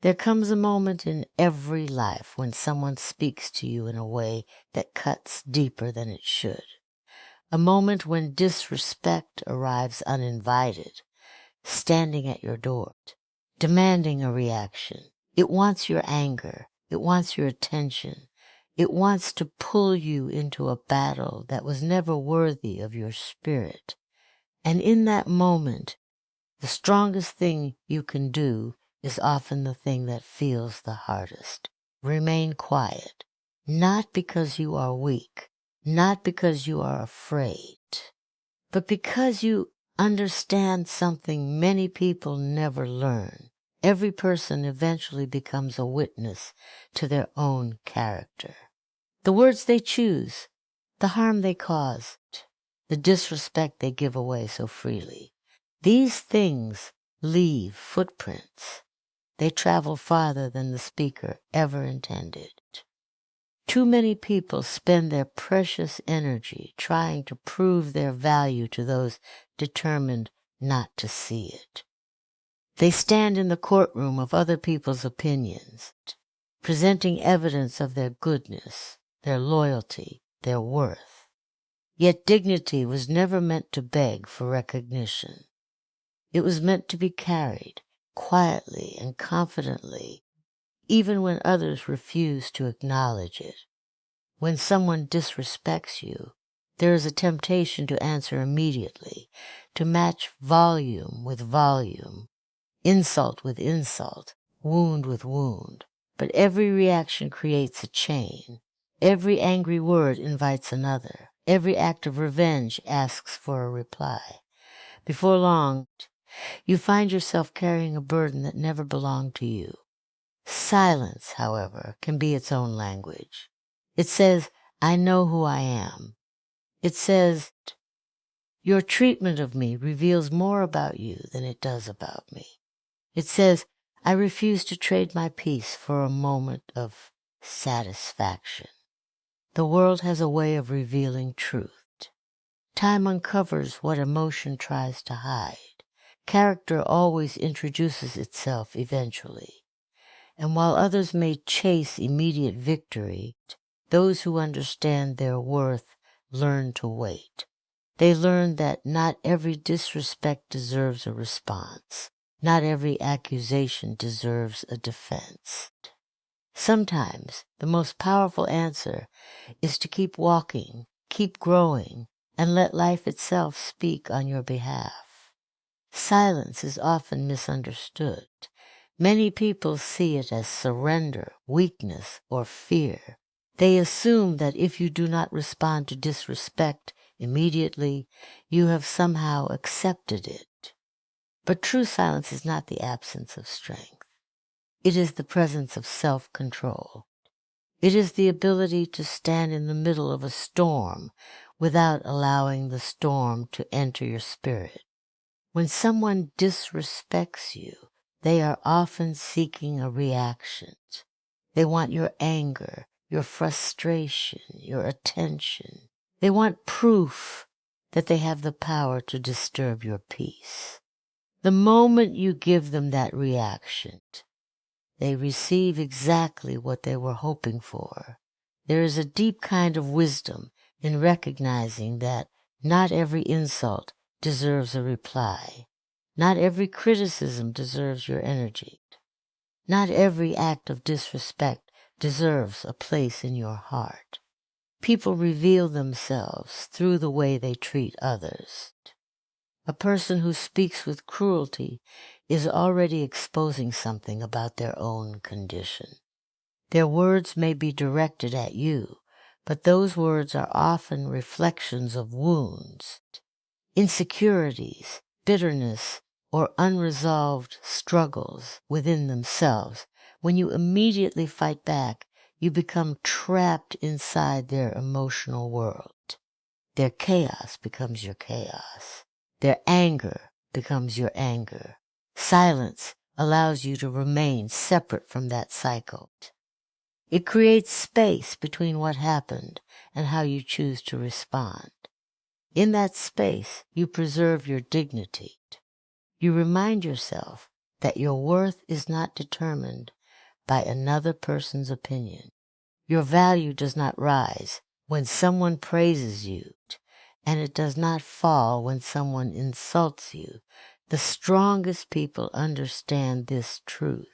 There comes a moment in every life when someone speaks to you in a way that cuts deeper than it should. A moment when disrespect arrives uninvited, standing at your door, demanding a reaction. It wants your anger. It wants your attention. It wants to pull you into a battle that was never worthy of your spirit. And in that moment, the strongest thing you can do is often the thing that feels the hardest. Remain quiet, not because you are weak, not because you are afraid, but because you understand something many people never learn. Every person eventually becomes a witness to their own character. The words they choose, the harm they caused, the disrespect they give away so freely. These things leave footprints. They travel farther than the speaker ever intended. Too many people spend their precious energy trying to prove their value to those determined not to see it. They stand in the courtroom of other people's opinions, presenting evidence of their goodness, their loyalty, their worth. Yet dignity was never meant to beg for recognition. It was meant to be carried quietly and confidently, even when others refuse to acknowledge it. When someone disrespects you, there is a temptation to answer immediately, to match volume with volume, insult with insult, wound with wound. But every reaction creates a chain. Every angry word invites another. Every act of revenge asks for a reply. Before long, you find yourself carrying a burden that never belonged to you. Silence, however, can be its own language. It says, I know who I am. It says, your treatment of me reveals more about you than it does about me. It says, I refuse to trade my peace for a moment of satisfaction. The world has a way of revealing truth. Time uncovers what emotion tries to hide. Character always introduces itself eventually. And while others may chase immediate victory, those who understand their worth learn to wait. They learn that not every disrespect deserves a response. Not every accusation deserves a defense. Sometimes the most powerful answer is to keep walking, keep growing, and let life itself speak on your behalf. Silence is often misunderstood. Many people see it as surrender, weakness, or fear. They assume that if you do not respond to disrespect immediately, you have somehow accepted it. But true silence is not the absence of strength. It is the presence of self-control. It is the ability to stand in the middle of a storm without allowing the storm to enter your spirit. When someone disrespects you, they are often seeking a reaction. They want your anger, your frustration, your attention. They want proof that they have the power to disturb your peace. The moment you give them that reaction, they receive exactly what they were hoping for. There is a deep kind of wisdom in recognizing that not every insult deserves a reply. Not every criticism deserves your energy. Not every act of disrespect deserves a place in your heart. People reveal themselves through the way they treat others. A person who speaks with cruelty is already exposing something about their own condition. Their words may be directed at you, but those words are often reflections of wounds, insecurities, bitterness, or unresolved struggles within themselves. When you immediately fight back, you become trapped inside their emotional world. Their chaos becomes your chaos. Their anger becomes your anger. Silence allows you to remain separate from that cycle. It creates space between what happened and how you choose to respond. In that space, you preserve your dignity. You remind yourself that your worth is not determined by another person's opinion. Your value does not rise when someone praises you, and it does not fall when someone insults you. The strongest people understand this truth.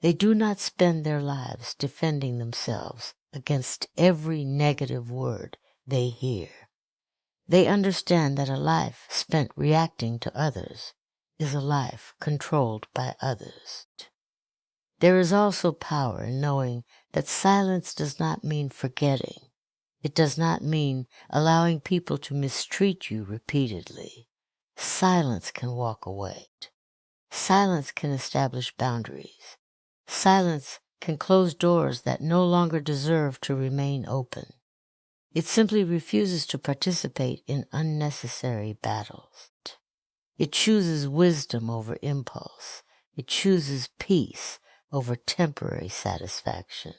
They do not spend their lives defending themselves against every negative word they hear. They understand that a life spent reacting to others is a life controlled by others. There is also power in knowing that silence does not mean forgetting. It does not mean allowing people to mistreat you repeatedly. Silence can walk away. Silence can establish boundaries. Silence can close doors that no longer deserve to remain open. It simply refuses to participate in unnecessary battles. It chooses wisdom over impulse. It chooses peace over temporary satisfaction.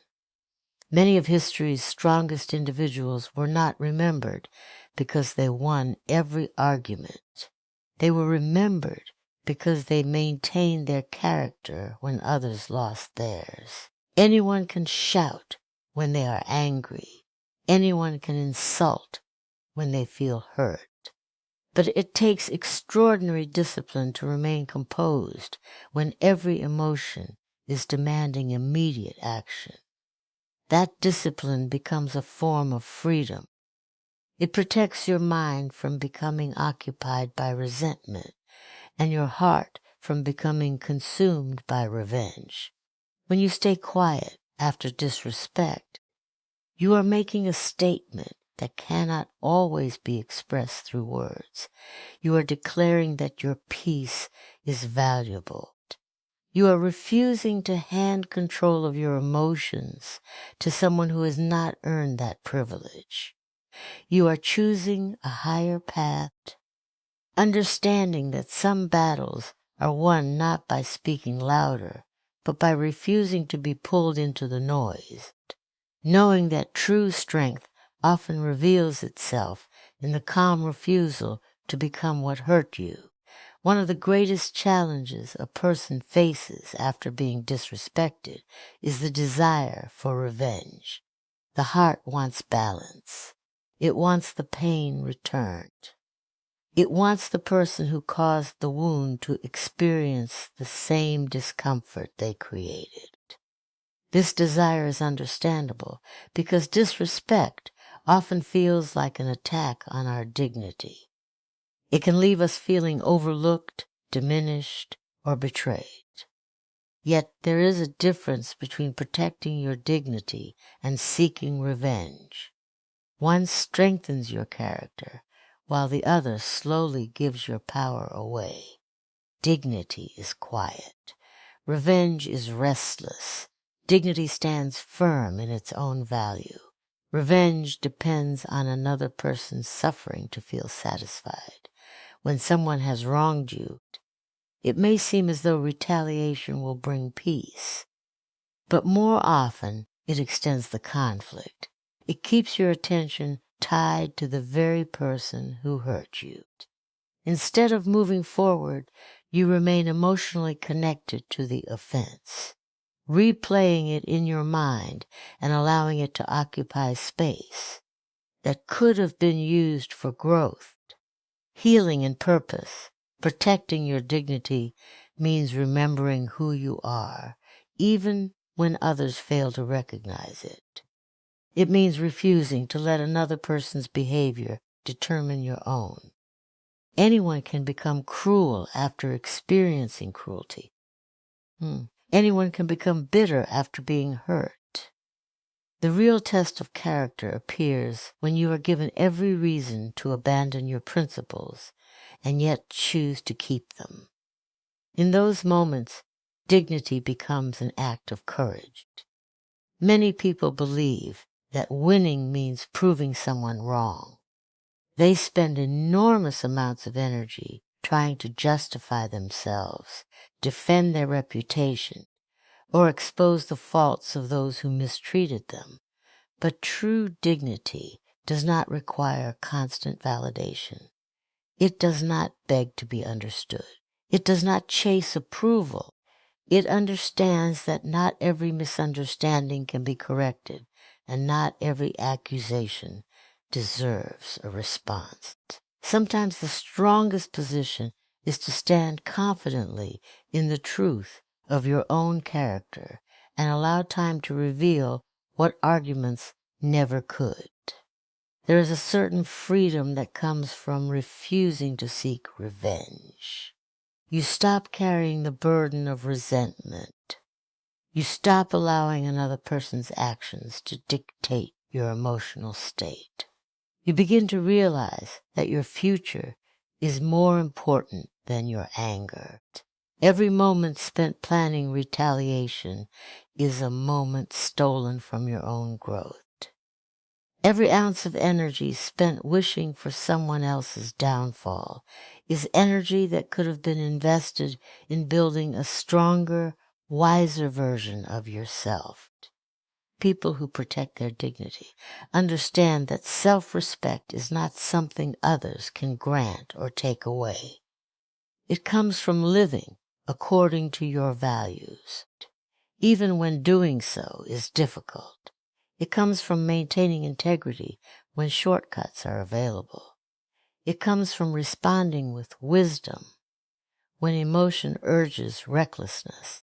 Many of history's strongest individuals were not remembered because they won every argument. They were remembered because they maintained their character when others lost theirs. Anyone can shout when they are angry. Anyone can insult when they hurt hurt. But it takes extraordinary discipline to remain composed when every emotion is demanding immediate action. That discipline becomes a form of freedom. It protects your mind from becoming occupied by resentment and your heart from becoming consumed by revenge. When you stay quiet after disrespect, you are making a statement that cannot always be expressed through words. You are declaring that your peace is valuable. You are refusing to hand control of your emotions to someone who has not earned that privilege. You are choosing a higher path, understanding that some battles are won not by speaking louder, but by refusing to be pulled into the noise, knowing that true strength often reveals itself in the calm refusal to become what hurt you. One of the greatest challenges a person faces after being disrespected is the desire for revenge. The heart wants balance. It wants the pain returned. It wants the person who caused the wound to experience the same discomfort they created. This desire is understandable because disrespect often feels like an attack on our dignity. It can leave us feeling overlooked, diminished, or betrayed. Yet there is a difference between protecting your dignity and seeking revenge. One strengthens your character, while the other slowly gives your power away. Dignity is quiet. Revenge is restless. Dignity stands firm in its own value. Revenge depends on another person's suffering to feel satisfied. When someone has wronged you, it may seem as though retaliation will bring peace, but more often it extends the conflict. It keeps your attention tied to the very person who hurt you. Instead of moving forward, you remain emotionally connected to the offense, replaying it in your mind and allowing it to occupy space that could have been used for growth, healing, and purpose. Protecting your dignity means remembering who you are, even when others fail to recognize it. It means refusing to let another person's behavior determine your own. Anyone can become cruel after experiencing cruelty. Anyone can become bitter after being hurt. The real test of character appears when you are given every reason to abandon your principles and yet choose to keep them. In those moments, dignity becomes an act of courage. Many people believe that winning means proving someone wrong. They spend enormous amounts of energy trying to justify themselves, defend their reputation, or expose the faults of those who mistreated them. But true dignity does not require constant validation. It does not beg to be understood. It does not chase approval. It understands that not every misunderstanding can be corrected, and not every accusation deserves a response. Sometimes the strongest position is to stand confidently in the truth of your own character and allow time to reveal what arguments never could. There is a certain freedom that comes from refusing to seek revenge. You stop carrying the burden of resentment. You stop allowing another person's actions to dictate your emotional state. You begin to realize that your future is more important than your anger. Every moment spent planning retaliation is a moment stolen from your own growth. Every ounce of energy spent wishing for someone else's downfall is energy that could have been invested in building a stronger, wiser version of yourself. People who protect their dignity understand that self-respect is not something others can grant or take away. It comes from living according to your values, even when doing so is difficult. It comes from maintaining integrity when shortcuts are available. It comes from responding with wisdom when emotion urges recklessness.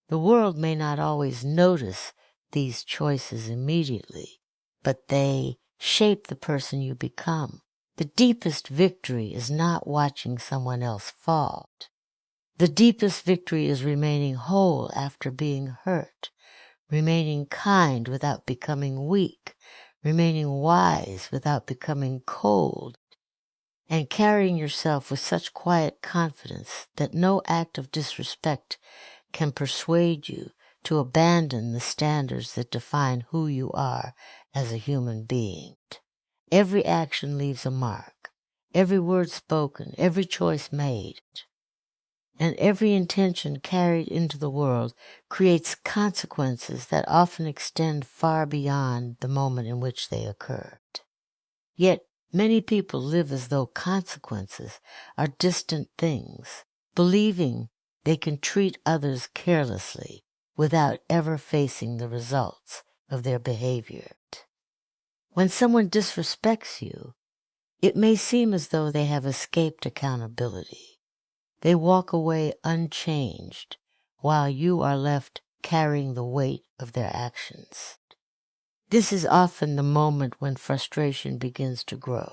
The world may not always notice these choices immediately, but they shape the person you become. The deepest victory is not watching someone else fall. The deepest victory is remaining whole after being hurt, remaining kind without becoming weak, remaining wise without becoming cold, and carrying yourself with such quiet confidence that no act of disrespect can persuade you to abandon the standards that define who you are as a human being. Every action leaves a mark, every word spoken, every choice made, and every intention carried into the world creates consequences that often extend far beyond the moment in which they occurred. Yet many people live as though consequences are distant things, believing they can treat others carelessly without ever facing the results of their behavior. When someone disrespects you, it may seem as though they have escaped accountability. They walk away unchanged, while you are left carrying the weight of their actions. This is often the moment when frustration begins to grow.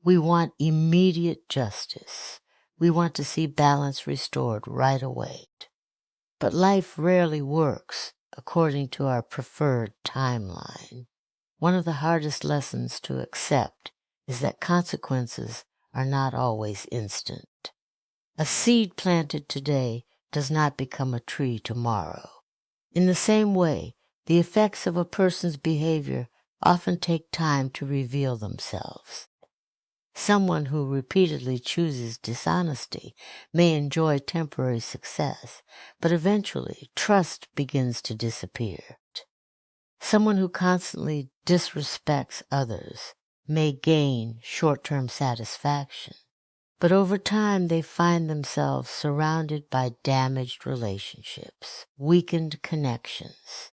We want immediate justice. We want to see balance restored right away. But life rarely works according to our preferred timeline. One of the hardest lessons to accept is that consequences are not always instant. A seed planted today does not become a tree tomorrow. In the same way, the effects of a person's behavior often take time to reveal themselves. Someone who repeatedly chooses dishonesty may enjoy temporary success, but eventually trust begins to disappear. Someone who constantly disrespects others may gain short-term satisfaction, but over time they find themselves surrounded by damaged relationships, weakened connections,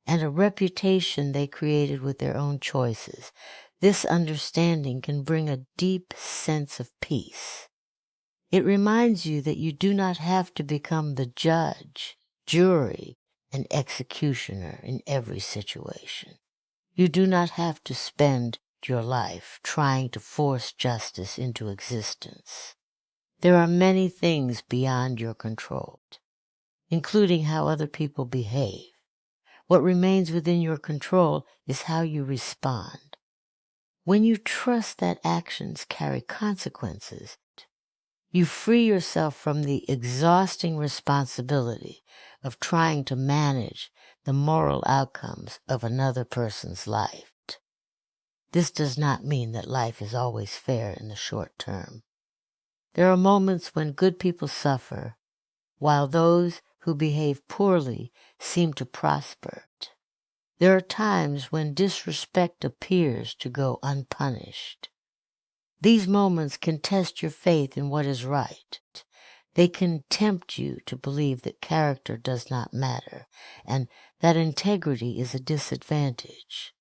and a reputation they created with their own choices. This understanding can bring a deep sense of peace. It reminds you that you do not have to become the judge, jury, and executioner in every situation. You do not have to spend your life trying to force justice into existence. There are many things beyond your control, including how other people behave. What remains within your control is how you respond. When you trust that actions carry consequences, you free yourself from the exhausting responsibility of trying to manage the moral outcomes of another person's life. This does not mean that life is always fair in the short term. There are moments when good people suffer, while those who behave poorly seem to prosper. There are times when disrespect appears to go unpunished. These moments can test your faith in what is right. They can tempt you to believe that character does not matter and that integrity is a disadvantage.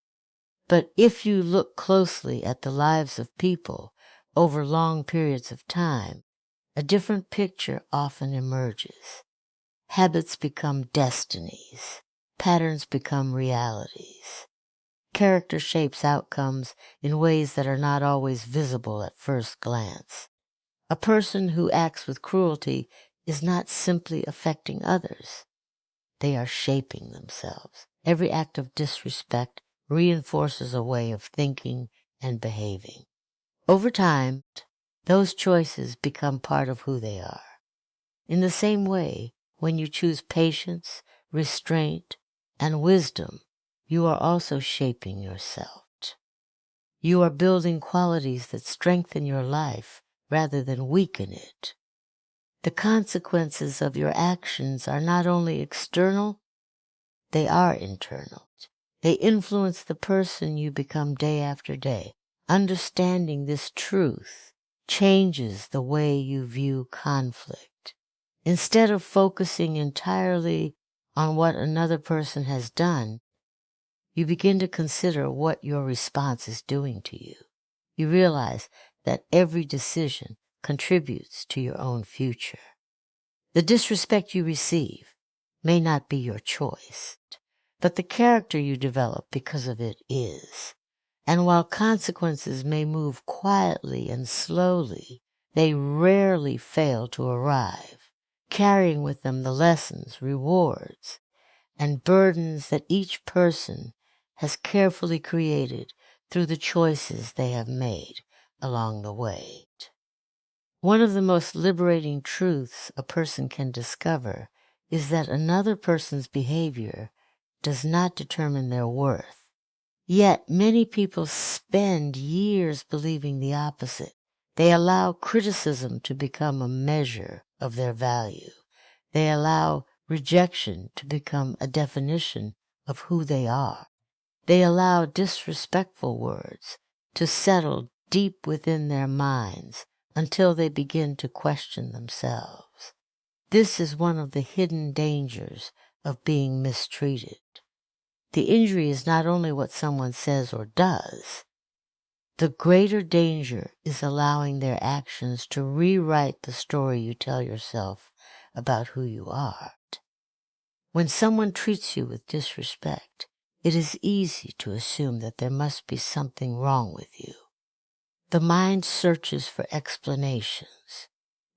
But if you look closely at the lives of people over long periods of time, a different picture often emerges. Habits become destinies. Patterns become realities. Character shapes outcomes in ways that are not always visible at first glance. A person who acts with cruelty is not simply affecting others. They are shaping themselves. Every act of disrespect reinforces a way of thinking and behaving. Over time, those choices become part of who they are. In the same way, when you choose patience, restraint, and wisdom, you are also shaping yourself. You are building qualities that strengthen your life rather than weaken it. The consequences of your actions are not only external, they are internal. They influence the person you become day after day. Understanding this truth changes the way you view conflict. Instead of focusing entirely on what another person has done, you begin to consider what your response is doing to you. You realize that every decision contributes to your own future. The disrespect you receive may not be your choice, but the character you develop because of it is. And while consequences may move quietly and slowly, they rarely fail to arrive, carrying with them the lessons, rewards, and burdens that each person has carefully created through the choices they have made along the way. One of the most liberating truths a person can discover is that another person's behavior does not determine their worth. Yet many people spend years believing the opposite. They allow criticism to become a measure of their value. They allow rejection to become a definition of who they are. They allow disrespectful words to settle deep within their minds until they begin to question themselves. This is one of the hidden dangers of being mistreated. The injury is not only what someone says or does. The greater danger is allowing their actions to rewrite the story you tell yourself about who you are. When someone treats you with disrespect, it is easy to assume that there must be something wrong with you. The mind searches for explanations.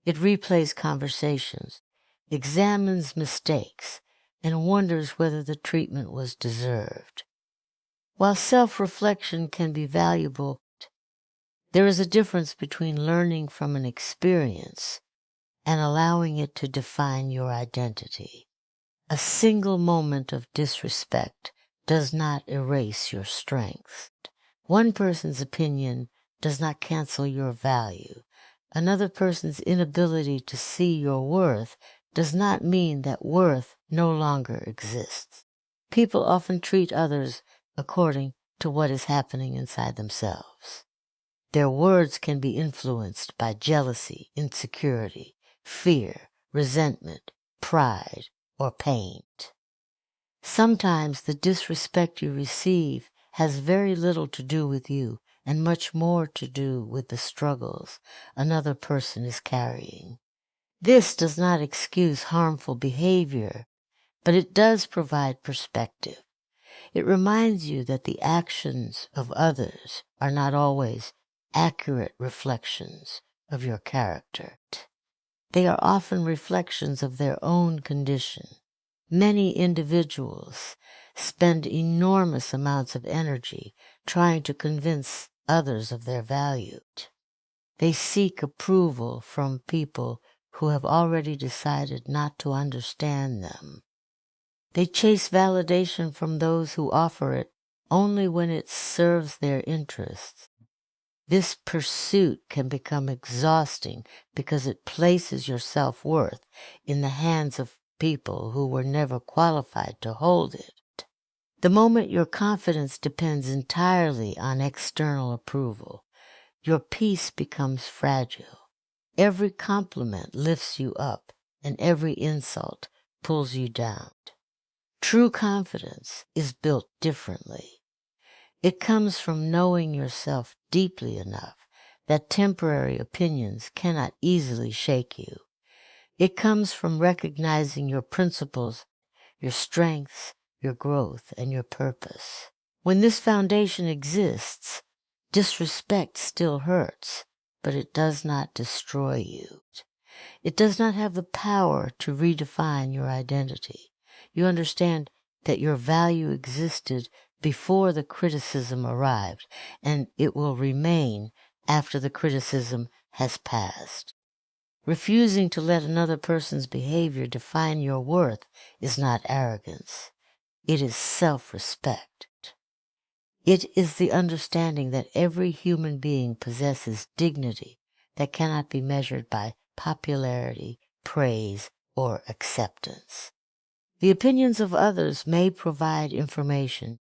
It replays conversations, examines mistakes, and wonders whether the treatment was deserved. While self-reflection can be valuable, there is a difference between learning from an experience and allowing it to define your identity. A single moment of disrespect does not erase your strength. One person's opinion does not cancel your value. Another person's inability to see your worth does not mean that worth no longer exists. People often treat others according to what is happening inside themselves. Their words can be influenced by jealousy, insecurity, fear, resentment, pride, or pain. Sometimes the disrespect you receive has very little to do with you and much more to do with the struggles another person is carrying. This does not excuse harmful behavior, but it does provide perspective. It reminds you that the actions of others are not always accurate reflections of your character. They are often reflections of their own condition. Many individuals spend enormous amounts of energy trying to convince others of their value. They seek approval from people who have already decided not to understand them. They chase validation from those who offer it only when it serves their interests. This pursuit can become exhausting because it places your self-worth in the hands of people who were never qualified to hold it. The moment your confidence depends entirely on external approval, your peace becomes fragile. Every compliment lifts you up, and every insult pulls you down. True confidence is built differently. It comes from knowing yourself deeply enough that temporary opinions cannot easily shake you. It comes from recognizing your principles, your strengths, your growth, and your purpose. When this foundation exists, disrespect still hurts, but it does not destroy you. It does not have the power to redefine your identity. You understand that your value existed before the criticism arrived, and it will remain after the criticism has passed. Refusing to let another person's behavior define your worth is not arrogance. It is self-respect. It is the understanding that every human being possesses dignity that cannot be measured by popularity, praise, or acceptance. The opinions of others may provide information,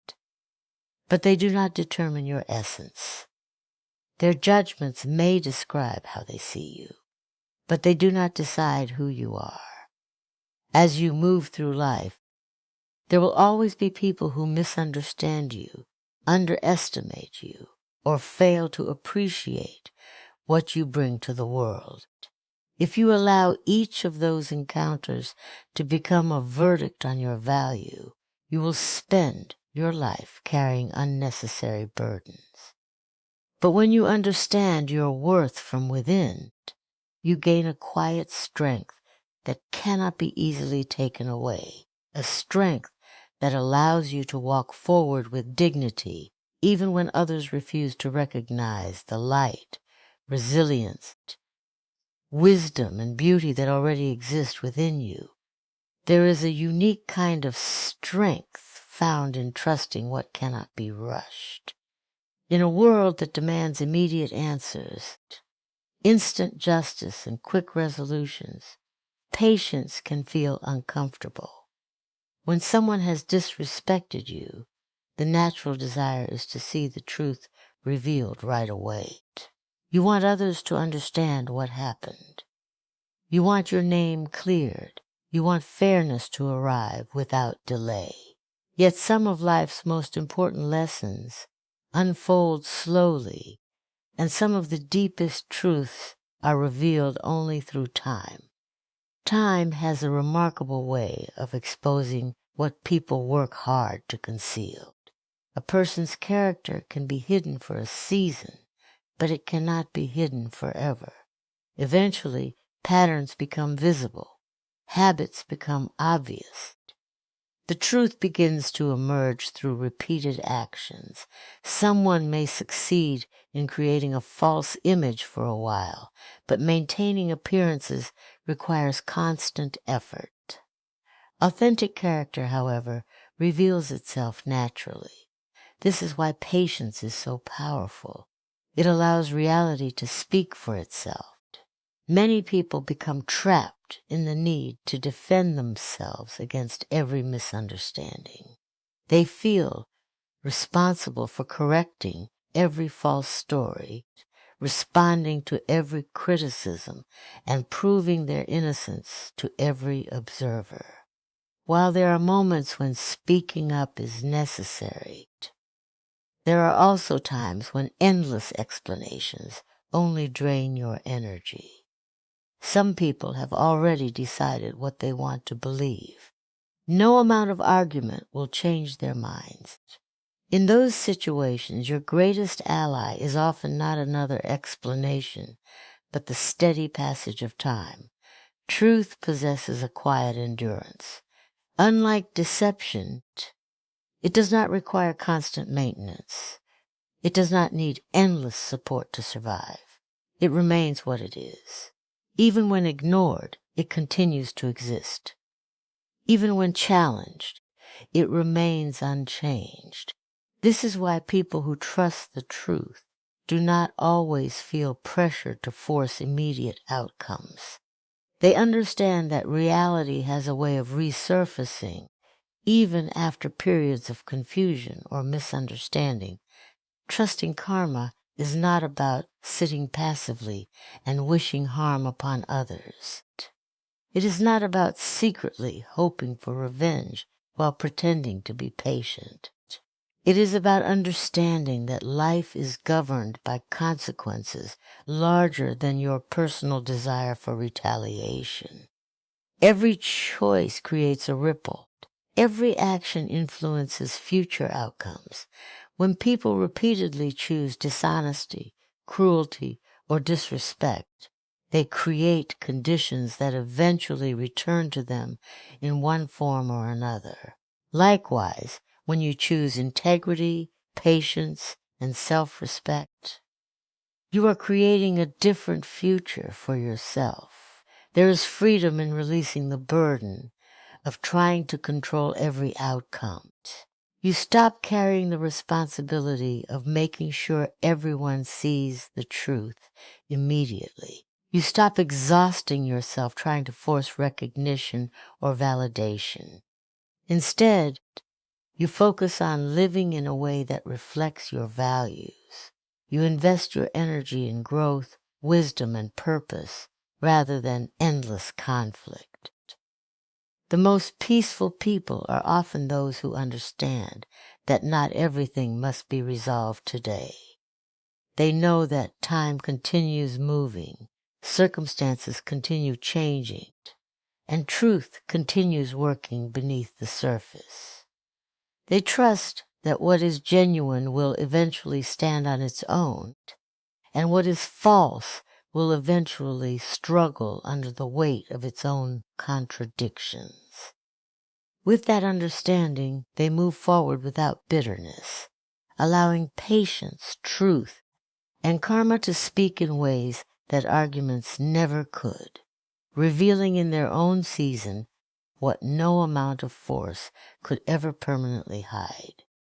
but they do not determine your essence. Their judgments may describe how they see you, but they do not decide who you are. As you move through life, there will always be people who misunderstand you, underestimate you, or fail to appreciate what you bring to the world. If you allow each of those encounters to become a verdict on your value, you will spend your life carrying unnecessary burdens. But when you understand your worth from within, you gain a quiet strength that cannot be easily taken away, a strength that allows you to walk forward with dignity even when others refuse to recognize the light, resilience, wisdom, and beauty that already exist within you. There is a unique kind of strength found in trusting what cannot be rushed. In a world that demands immediate answers, instant justice, and quick resolutions, patience can feel uncomfortable. When someone has disrespected you, the natural desire is to see the truth revealed right away. You want others to understand what happened. You want your name cleared. You want fairness to arrive without delay. Yet some of life's most important lessons unfold slowly, and some of the deepest truths are revealed only through time. Time has a remarkable way of exposing what people work hard to conceal. A person's character can be hidden for a season, but it cannot be hidden forever. Eventually, patterns become visible. Habits become obvious. The truth begins to emerge through repeated actions. Someone may succeed in creating a false image for a while, but maintaining appearances requires constant effort. Authentic character, however, reveals itself naturally. This is why patience is so powerful. It allows reality to speak for itself. Many people become trapped in the need to defend themselves against every misunderstanding. They feel responsible for correcting every false story, responding to every criticism, and proving their innocence to every observer. While there are moments when speaking up is necessary, there are also times when endless explanations only drain your energy. Some people have already decided what they want to believe. No amount of argument will change their minds. In those situations, your greatest ally is often not another explanation, but the steady passage of time. Truth possesses a quiet endurance. Unlike deception, it does not require constant maintenance. It does not need endless support to survive. It remains what it is. Even when ignored, it continues to exist. Even when challenged, it remains unchanged. This is why people who trust the truth do not always feel pressure to force immediate outcomes. They understand that reality has a way of resurfacing even after periods of confusion or misunderstanding. Trusting karma is not about sitting passively and wishing harm upon others. It is not about secretly hoping for revenge while pretending to be patient. It is about understanding that life is governed by consequences larger than your personal desire for retaliation. Every choice creates a ripple. Every action influences future outcomes. When people repeatedly choose dishonesty, cruelty, or disrespect, they create conditions that eventually return to them in one form or another. Likewise, when you choose integrity, patience, and self-respect, you are creating a different future for yourself. There is freedom in releasing the burden of trying to control every outcome. You stop carrying the responsibility of making sure everyone sees the truth immediately. You stop exhausting yourself trying to force recognition or validation. Instead, you focus on living in a way that reflects your values. You invest your energy in growth, wisdom, and purpose rather than endless conflict. The most peaceful people are often those who understand that not everything must be resolved today. They know that time continues moving, circumstances continue changing, and truth continues working beneath the surface. They trust that what is genuine will eventually stand on its own, and what is false will eventually struggle under the weight of its own contradictions. With that understanding, they move forward without bitterness, allowing patience, truth, and karma to speak in ways that arguments never could, revealing in their own season what no amount of force could ever permanently hide.